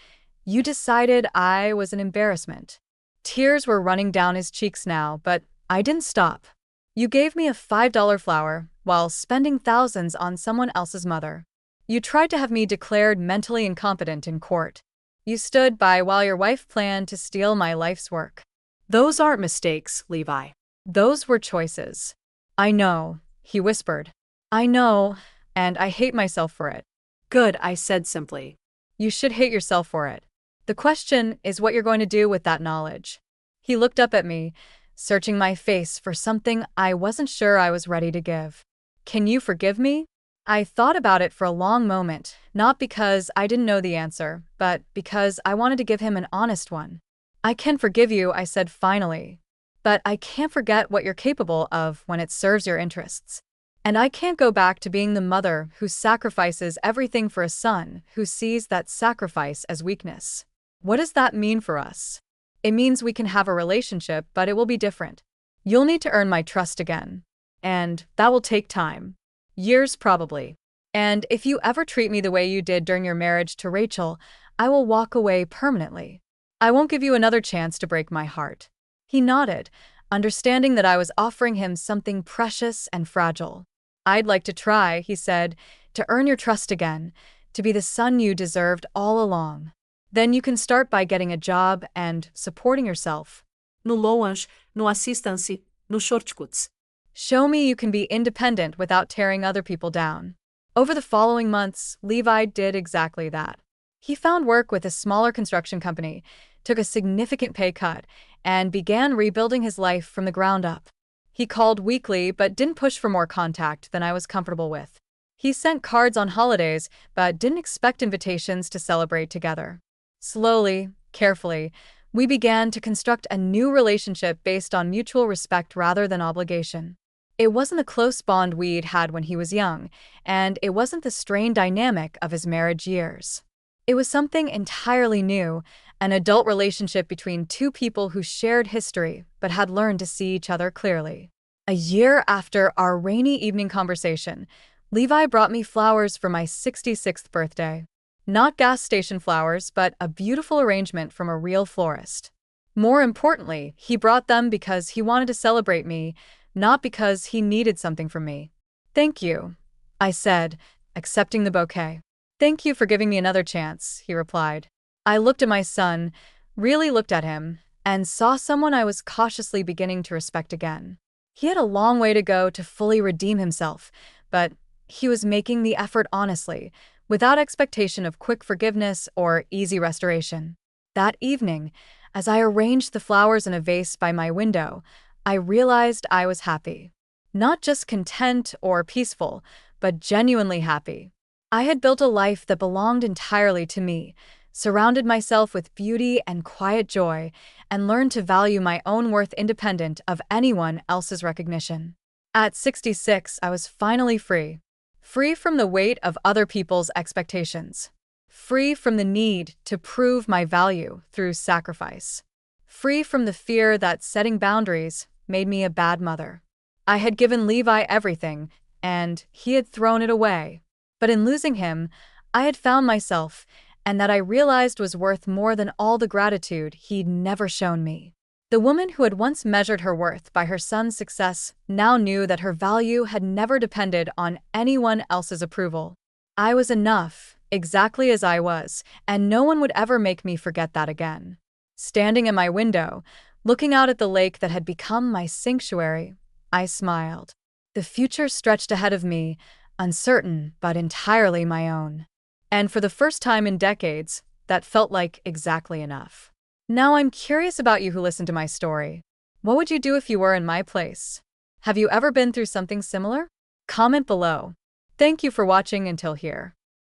S1: you decided I was an embarrassment. Tears were running down his cheeks now, but I didn't stop. You gave me a $5 flower while spending thousands on someone else's mother. You tried to have me declared mentally incompetent in court. You stood by while your wife planned to steal my life's work.
S2: Those aren't mistakes, Levi.
S1: Those were choices. I know, he whispered. I know, and I hate myself for it.
S2: Good, I said simply.
S1: You should hate yourself for it. The question is what you're going to do with that knowledge. He looked up at me, searching my face for something I wasn't sure I was ready to give. Can you forgive me? I thought about it for a long moment, not because I didn't know the answer, but because I wanted to give him an honest one. I can forgive you, I said finally. But I can't forget what you're capable of when it serves your interests. And I can't go back to being the mother who sacrifices everything for a son who sees that sacrifice as weakness. What does that mean for us? It means we can have a relationship, but it will be different. You'll need to earn my trust again. And that will take time. Years probably. And if you ever treat me the way you did during your marriage to Rachel, I will walk away permanently. I won't give you another chance to break my heart. He nodded, understanding that I was offering him something precious and fragile. I'd like to try, he said, to earn your trust again, to be the son you deserved all along. Then you can start by getting a job and supporting yourself.
S2: No lounge, no assistance, no shortcuts.
S1: Show me you can be independent without tearing other people down. Over the following months, Levi did exactly that. He found work with a smaller construction company, took a significant pay cut, and began rebuilding his life from the ground up. He called weekly but didn't push for more contact than I was comfortable with. He sent cards on holidays but didn't expect invitations to celebrate together. Slowly, carefully, we began to construct a new relationship based on mutual respect rather than obligation. It wasn't the close bond we'd had when he was young, and it wasn't the strained dynamic of his marriage years. It was something entirely new, an adult relationship between two people who shared history but had learned to see each other clearly. A year after our rainy evening conversation, Levi brought me flowers for my 66th birthday. Not gas station flowers, but a beautiful arrangement from a real florist. More importantly, he brought them because he wanted to celebrate me, not because he needed something from me. Thank you, I said, accepting the bouquet. Thank you for giving me another chance, he replied. I looked at my son, really looked at him, and saw someone I was cautiously beginning to respect again. He had a long way to go to fully redeem himself, but he was making the effort honestly, without expectation of quick forgiveness or easy restoration. That evening, as I arranged the flowers in a vase by my window, I realized I was happy. Not just content or peaceful, but genuinely happy. I had built a life that belonged entirely to me, surrounded myself with beauty and quiet joy, and learned to value my own worth independent of anyone else's recognition. At 66, I was finally free. Free from the weight of other people's expectations. Free from the need to prove my value through sacrifice. Free from the fear that setting boundaries made me a bad mother. I had given Levi everything, and he had thrown it away. But in losing him, I had found myself, and that I realized was worth more than all the gratitude he'd never shown me. The woman who had once measured her worth by her son's success now knew that her value had never depended on anyone else's approval. I was enough, exactly as I was, and no one would ever make me forget that again. Standing at my window, looking out at the lake that had become my sanctuary, I smiled. The future stretched ahead of me, uncertain but entirely my own. And for the first time in decades, that felt like exactly enough. Now I'm curious about you who listened to my story. What would you do if you were in my place? Have you ever been through something similar? Comment below. Thank you for watching until here.